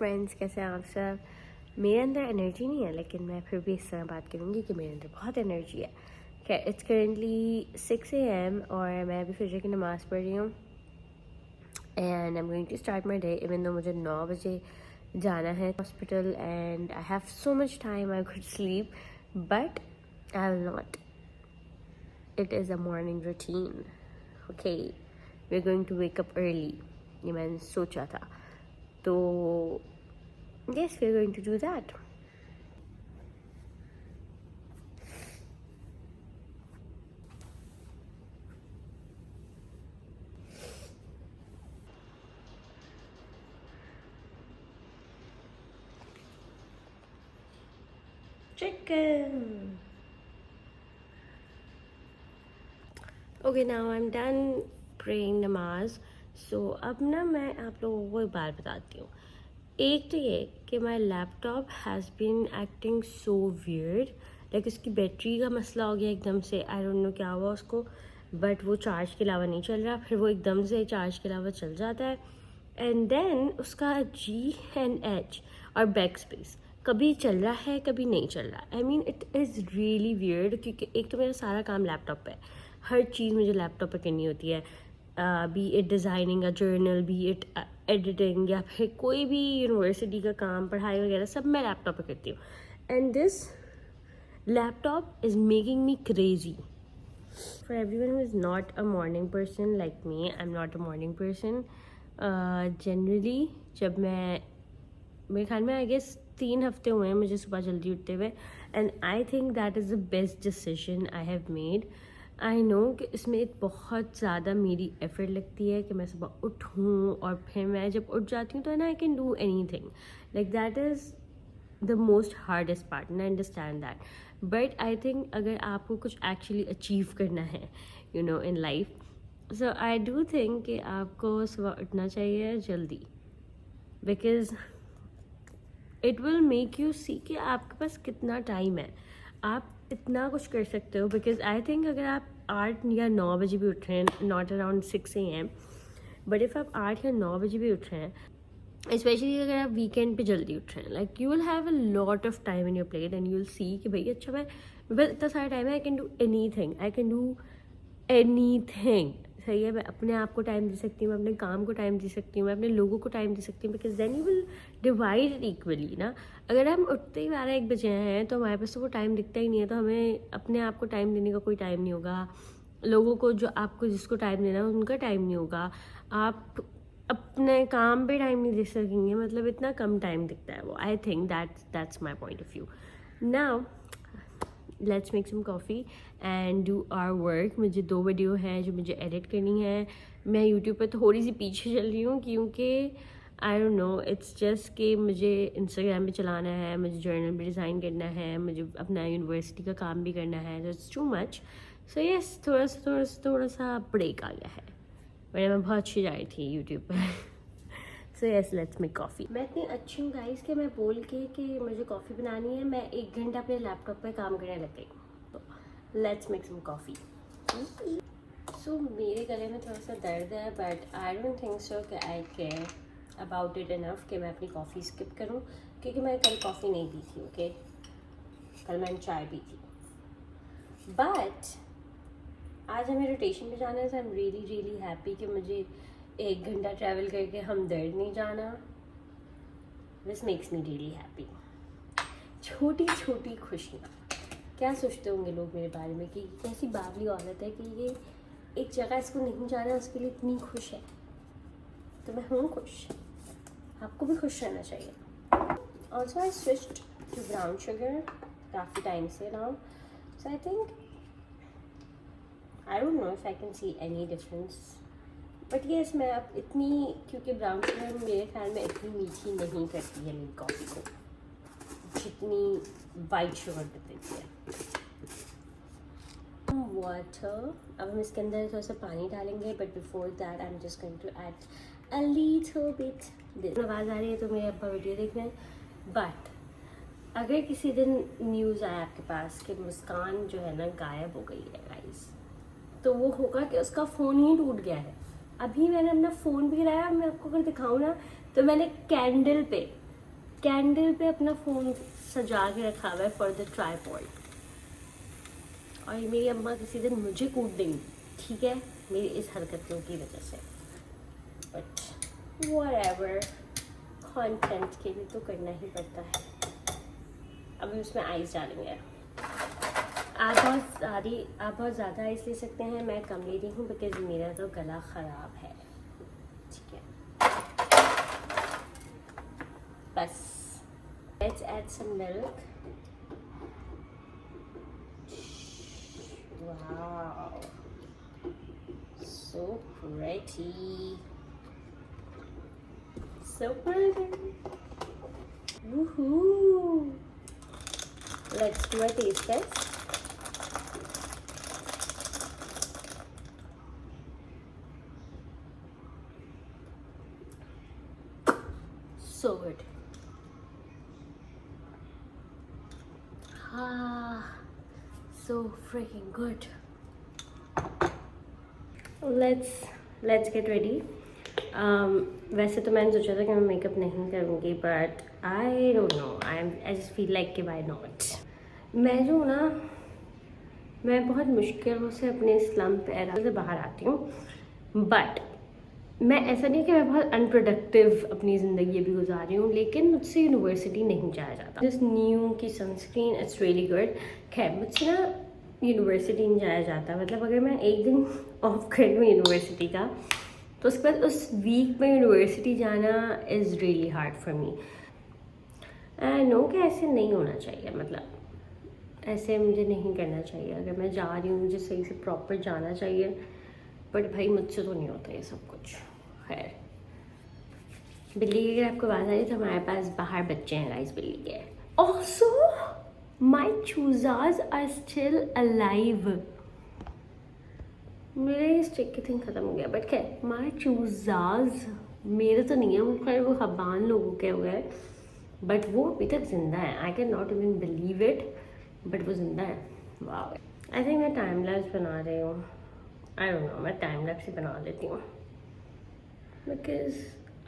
Friends, कैसे हैं आप सब। मेरे अंदर एनर्जी नहीं है, लेकिन मैं फिर भी इस तरह बात करूँगी कि मेरे अंदर बहुत एनर्जी है। इट्स करेंटली 6 AM और मैं अभी फजर की नमाज़ पढ़ रही हूँ and I am going to start my day. Even though मुझे 9 बजे जाना है hospital and I have so much time I could sleep, but I will not. It is a morning routine. Okay, we are going to wake up early, ये मैंने सोचा था। तो yes, we're going to do that. Chicken. Okay, now I'm done praying namaz. So अब ना मैं आप लोगों को एक बात बताती हूँ। एक तो ये कि my laptop has been acting so weird, like उसकी बैटरी का मसला हो गया एकदम से। आई डोंट नो क्या हुआ उसको, बट वो चार्ज के अलावा नहीं चल रहा, फिर वो एकदम से चार्ज के अलावा चल जाता है। एंड देन उसका G&H और बैक स्पेस कभी चल रहा है कभी नहीं चल रहा। I mean it is really weird, क्योंकि एक तो मेरा सारा काम लैपटॉप पे है, हर चीज़ मुझे लैपटॉप पे करनी होती है, B it designing a journal, B it editing, या फिर कोई भी यूनिवर्सिटी का काम, पढ़ाई वगैरह सब मैं लैपटॉप पे करती हूँ। And this laptop is making me crazy. For everyone who is not a morning person like me, I'm not a morning person. Generally जब मैं, मेरे ख्याल में आई गेस 3 हफ्ते हुए हैं मुझे सुबह जल्दी उठते हुए, and I think that is the best decision I have made. I know कि इसमें बहुत ज़्यादा मेरी एफर्ट लगती है कि मैं सुबह उठूँ, और फिर मैं जब उठ जाती हूँ तो ना I can do anything, like that is the most hardest part, and I understand that. But I think अगर आपको कुछ एक्चुअली अचीव करना है in life, so I do think कि आपको सुबह उठना चाहिए जल्दी, because it will make you see कि आपके पास कितना टाइम है, आप इतना कुछ कर सकते हो। बिकॉज आई थिंक अगर आप 8 या 9 बजे भी उठ रहे हैं, not around 6 AM, but if आप 8 या 9 बजे भी उठ रहे हैं, स्पेशली अगर आप वीकेंड पे जल्दी उठ रहे हैं, like you will have a lot of time in your plate and you will see कि भाई अच्छा मैं बस इतना सारा टाइम है, I can do any thing, I can do any thing. सही है, मैं अपने आप को टाइम दे सकती हूँ, मैं अपने काम को टाइम दे सकती हूँ, मैं अपने लोगों को टाइम दे सकती हूँ, because then you will divide it equally ना। अगर हम उठते ही 12-1 बजे हैं तो हमारे पास तो वो टाइम दिखता ही नहीं है, तो हमें अपने आप को टाइम देने का कोई टाइम नहीं होगा, लोगों को जो आपको जिसको टाइम देना है उनका टाइम नहीं होगा, आप अपने काम पे टाइम नहीं दे सकेंगे, मतलब इतना कम टाइम दिखता है वो। I think that's my point of view. Now let's make some coffee and do our work. मुझे 2 वीडियो हैं जो मुझे एडिट करनी है। मैं यूट्यूब पे थोड़ी सी पीछे चल रही हूँ, क्योंकि आई डोंट नो, इट्स जस्ट कि मुझे इंस्टाग्राम पे चलाना है, मुझे जर्नल भी डिज़ाइन करना है, मुझे अपना यूनिवर्सिटी का काम भी करना है, it's too much. So yes, थोड़ा सा ब्रेक आ गया है, वरना मैं बहुत अच्छी जा रही थी यूट्यूब पर। So yes, let's make coffee. मैं इतनी अच्छी हूँ गाइस कि मैं बोल के कि मुझे कॉफ़ी बनानी है, मैं 1 घंटा अपने लैपटॉप पे काम करने लग गई। तो लेट्स मेक सम कॉफ़ी। सो मेरे गले में थोड़ा सा दर्द है, but I don't think so कि आई केयर अबाउट इट इनफ कि मैं अपनी कॉफ़ी स्किप करूँ, क्योंकि मैं कल कॉफ़ी नहीं पी थी। ओके, कल मैंने चाय पी थी, बट आज हमें रोटेशन पे जाना है, so I am really really happy कि मुझे 1 घंटा ट्रैवल करके हम दर्द नहीं जाना। This makes me really happy. छोटी छोटी खुशियाँ। क्या सोचते होंगे लोग मेरे बारे में कि कैसी बावली औरत है कि ये एक जगह इसको नहीं जाना, उसके लिए इतनी खुश है। तो मैं हूँ खुश, आपको भी खुश रहना चाहिए। Also I switched to brown sugar काफ़ी टाइम से now, so I think I don't know if I can see any difference, but yes मैं अब इतनी, क्योंकि ब्राउन शुगर मेरे ख्याल में इतनी मीठी नहीं करती है मेरी कॉफ़ी को जितनी वाइट शुगर कर देती है। वाटर, अब हम इसके अंदर थोड़ा सा पानी डालेंगे, but before that I am just going to add a little bit. आवाज़ आ रही है तो मेरे अब्बा वीडियो देख रहे हैं। बट अगर किसी दिन न्यूज़ आया आपके पास कि मुस्कान जो है ना गायब हो गई है गाइस, तो वो होगा कि उसका फ़ोन ही टूट गया है। अभी मैंने अपना फ़ोन भी गिराया, मैं आपको अगर दिखाऊँ ना, तो मैंने कैंडल पे कैंडल पे अपना फ़ोन सजा के रखा हुआ है फॉर द ट्राईपॉड, और मेरी अम्मा किसी दिन मुझे कूट देंगी, ठीक है, मेरी इस हरकतों की वजह से। बट व्हाटएवर, कंटेंट के लिए तो करना ही पड़ता है। अभी उसमें आइस डालेंगे। आप बहुत ज़्यादा आइस ले सकते हैं, मैं कम ले रही हूँ बिकॉज मेरा तो गला ख़राब है, ठीक है। बस let's add some milk. Wow, so pretty, so pretty. Woohoo! Let's do a taste test. So good. So freaking good. Let's get ready. वैसे तो मैंने सोचा था कि मैं मेकअप नहीं करूँगी, but I don't no, I just feel like कि व्हाई नॉट। मैं जो ना, मैं बहुत मुश्किलों से अपने स्लम्प एरा से बाहर आती हूँ, बट मैं ऐसा नहीं कि मैं बहुत अनप्रोडक्टिव अपनी ज़िंदगी अभी गुजार रही हूँ, लेकिन मुझसे यूनिवर्सिटी नहीं जाया जाता। दिस न्यू की सनस्क्रीन इट्स रियली गुड। खैर मुझसे ना यूनिवर्सिटी नहीं जाया जाता, मतलब अगर मैं एक दिन ऑफ कर लूँ यूनिवर्सिटी का, तो उसके बाद उस वीक में यूनिवर्सिटी जाना is really hard for me. I know कि ऐसे नहीं होना चाहिए, मतलब ऐसे मुझे नहीं करना चाहिए। अगर मैं जा रही हूँ मुझे सही से प्रॉपर जाना चाहिए, बट भाई मुझसे तो नहीं होता ये सब कुछ। खैर, बिल्ली की अगर आपको बात आ रही तो हमारे पास बाहर बच्चे हैं गाइस बिल्ली के। ऑल्सो माई चूजाज आर स्टिल अलाइव। मेरे स्टिक की थिंग खत्म हो गया, बट खैर माई चूजाज मेरे तो नहीं है, वो खैर वो हबान लोगों के हुए हैं, बट वो अभी तक जिंदा है। I can not even believe it, but वो जिंदा है। वाह, आई थिंक मैं टाइम लैप्स बना रही हूँ। आई डोंट नो, मैं टाइम लैप्स ही बना लेती हूँ because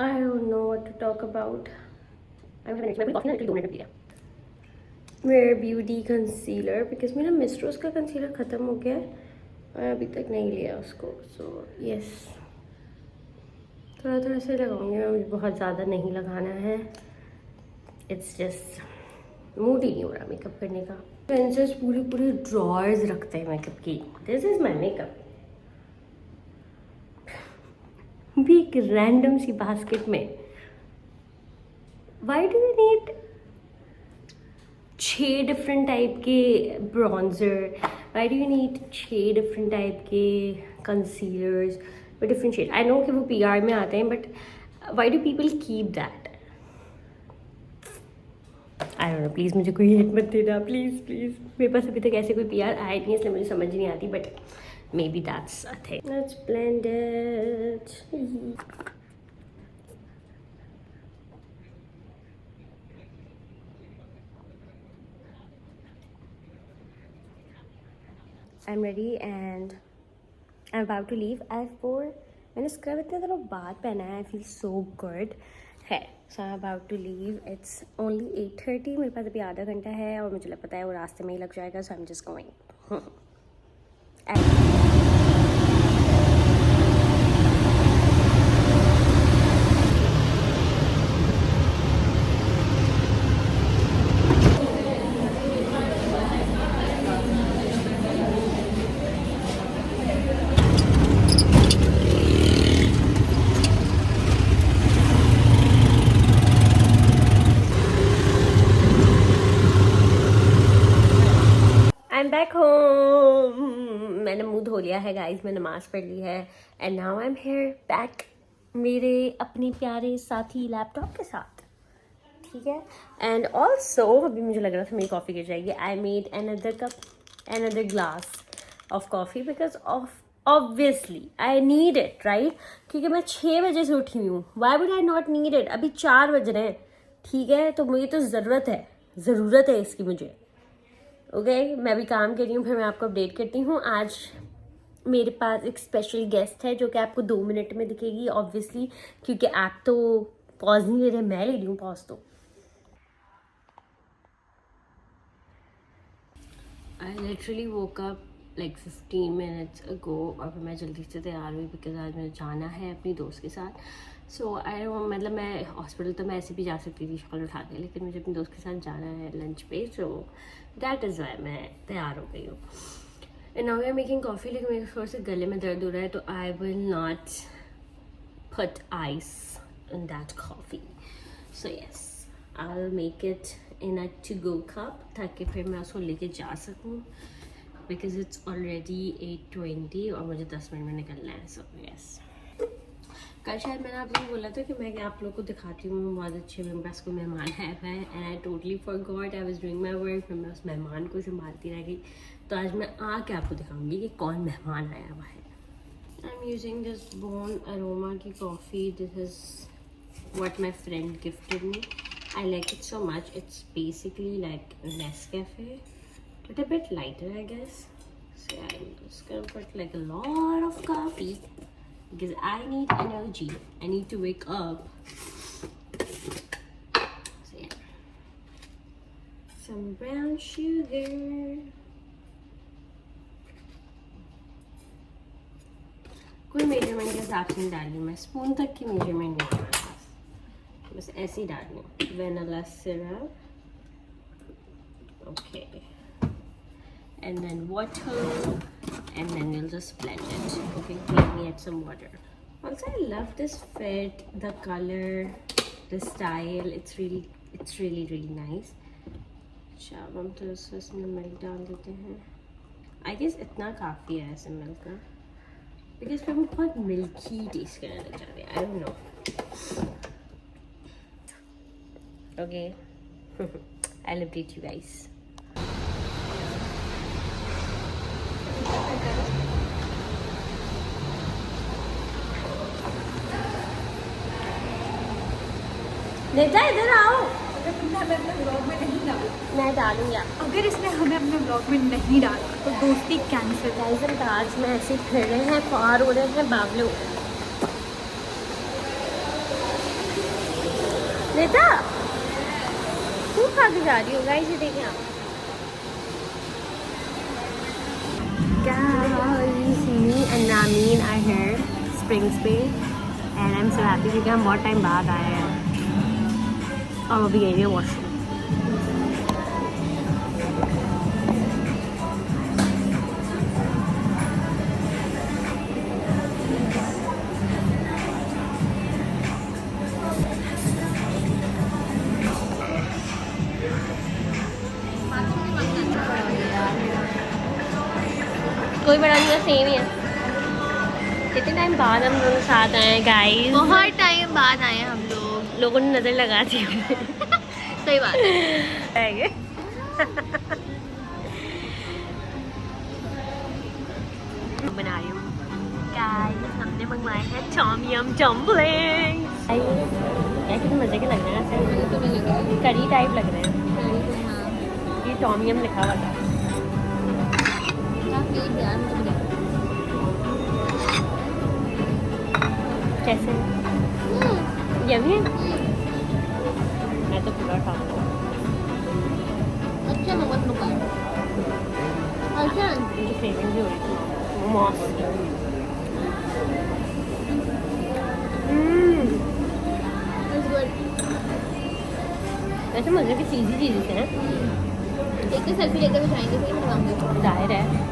I don't know what to talk about. मेरा ब्यूटी कंसीलर, बिकॉज मेरा मिस्ट्रोस का कंसीलर ख़त्म हो गया है और अभी तक नहीं लिया उसको, सो यस थोड़ा थोड़ा से लगाऊंगी मैं, मुझे बहुत ज़्यादा नहीं लगाना है। इट्स जस्ट मूड ही नहीं हो रहा मेकअप करने का। पेंसिल्स पूरी पूरी ड्रॉर्स रखते हैं मेकअप की। दिस इज़ माई मेकअप, भी एक रैंडम सी बास्केट में। Why do you need 6 different type के bronzer? Why do you need 6 different type के concealers with different shade? I know कि वो PR में आते हैं, but why do people keep that? I don't know, please मुझे कोई हेट मत देना, प्लीज़ प्लीज़। मेरे पास अभी तक ऐसे कोई PR आया नहीं, इसलिए मुझे समझ नहीं आती, but may be that's a thing. Let's blend it. I'm ready and I'm about to leave. मैंने स्क्रब इतने दिनों बाद पहना है, I feel so good है। So I'm about to leave. It's only 8:30, मेरे पास अभी आधा घंटा है और मुझे पता है वो रास्ते में ही लग जाएगा, so I'm just going. I'm back home. मैंने मुंह धो लिया है गाइस, मैं नमाज पढ़ ली है and now I am hear back मेरे अपने प्यारे साथी लैपटॉप के साथ, ठीक है। एंड ऑल्सो अभी मुझे लग रहा था मेरी कॉफ़ी गिर जाएगी। I made another cup, another glass of coffee because of obviously I need it, right? क्योंकि मैं 6 बजे से उठी हूँ। Why would I not need it? अभी 4 बज रहे हैं, ठीक है, तो मुझे तो ज़रूरत है इसकी मुझे। ओके, मैं भी काम कर रही हूँ, फिर मैं आपको अपडेट करती हूँ। आज मेरे पास एक स्पेशल गेस्ट है जो कि आपको 2 मिनट में दिखेगी ऑब्वियसली, क्योंकि आप तो पॉज नहीं ले रहे, मैं ले रही हूँ पॉज। तो I literally woke up like 15 minutes ago और फिर मैं जल्दी से तैयार हुई बिकॉज आज मुझे जाना है अपनी दोस्त के साथ. सो आई मतलब मैं हॉस्पिटल तो मैं ऐसे भी जा सकती थी शक्ल उठा के, लेकिन मुझे अपनी दोस्त के साथ जाना है लंच पे. सो दैट इज़ वाई मैं तैयार हो गई हूँ. And now we are making coffee. लेकिन मेरे थोड़े से गले में दर्द हो रहा है तो I will not put ice in that coffee. So yes, I will make it in a to go cup ताकि फिर मैं उसको लेके जा सकूँ बिकॉज इट्स ऑलरेडी 8:20 और मुझे 10 मिनट में निकलना है. सो येस, कल शायद मैंने आप लोगों को बोला था कि मैं आप लोगों को दिखाती हूँ बहुत अच्छे मेरे पास कोई मेहमान आया हुआ है. And I totally forgot. I was doing my work. फिर मैं उस मेहमान को संभालती रह गई. तो आज मैं आके आपको दिखाऊंगी कि कौन मेहमान आया हुआ है. I am using this bon aroma की coffee. This is what my friend gifted me. I like it so much. It's basically like Nescafe but a bit lighter, I guess. So I'm just gonna put like a lot of coffee because I need energy. I need to wake up. So yeah, some brown sugar. कोई measurement के हिसाब से नहीं डालनी. मैं spoon तक की measurement नहीं है मेरे पास, बस ऐसे ही डालनी. Vanilla syrup. Okay. And then water, and then you'll just blend it. Okay, let me add some water. Also, I love this fit, the color, the style. It's really nice. अच्छा, अब हम तो इसमें मिल्क डाल देते हैं. I guess इतना काफ़ी है ऐसे मिल्क का, because फिर वो बहुत मिल्की टेस्ट करने लग जाते हैं. I don't know. Okay. I'll update you guys. नेता इधर आओ. मैं डालूंगी. अगर इसने हमें अपने ब्लॉग में नहीं डाला तो दोस्ती कैंसिल. गाइस हम ताज में ऐसे फिर रहे हैं, पार हो रहे हैं, बावले हो रहे हैं. नेता तू खा के जा रही हो. गाइस ये देखिए आप. Guys, me and Namin are here, Springs Bay, and I'm so happy क्योंकि हम बहुत टाइम बाद आए हैं और अभी गई है वॉशरूम. कोई बड़ा नहीं है, सेम ही है. कितने टाइम बाद हम दोनों साथ आए हैं गाइस. बहुत टाइम बाद आए हम लोग. लोगों ने नज़र लगा दी. सही बात है. बना रही हूँ गाइस. हमने मंगवाए हैं टॉम यम डम्पलिंग्स. ये कितने मज़े के लग रहे हैं. ऐसे करी टाइप लग रहे हैं. ये टॉम यम लिखा हुआ था. कैसे यम्मी है. मैं तो पूरा खाऊंगा. अच्छा मोमोज मंगाए. अच्छा मुझे क्रेविंग भी हो रही थी मोमोज की. वैसे मज़े की चीज़ हैं. एक तो सेल्फी लेकर भी जाएंगे फिर मंगाऊंगे. जाहिर है.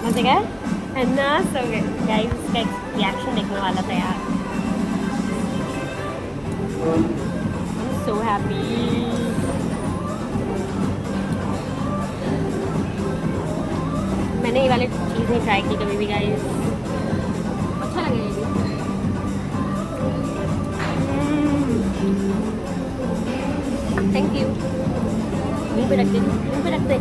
मज़े का है ना. सो गाइस इसका रिएक्शन देखने वाला था यार. So happy. मैंने ये वाले चीज़ नहीं ट्राई की कभी भी गाइस. अच्छा लगेगा ये. Thank you. मुंह पे रख दे, मुंह पे रख दे।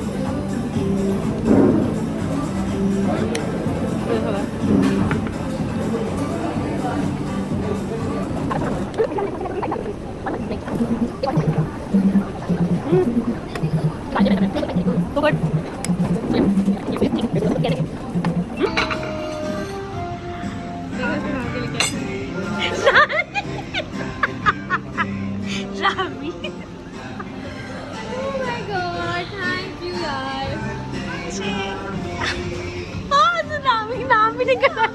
Rami, Oh my god, thank you यार। हाँ, तो रामी नाम भी नहीं करा।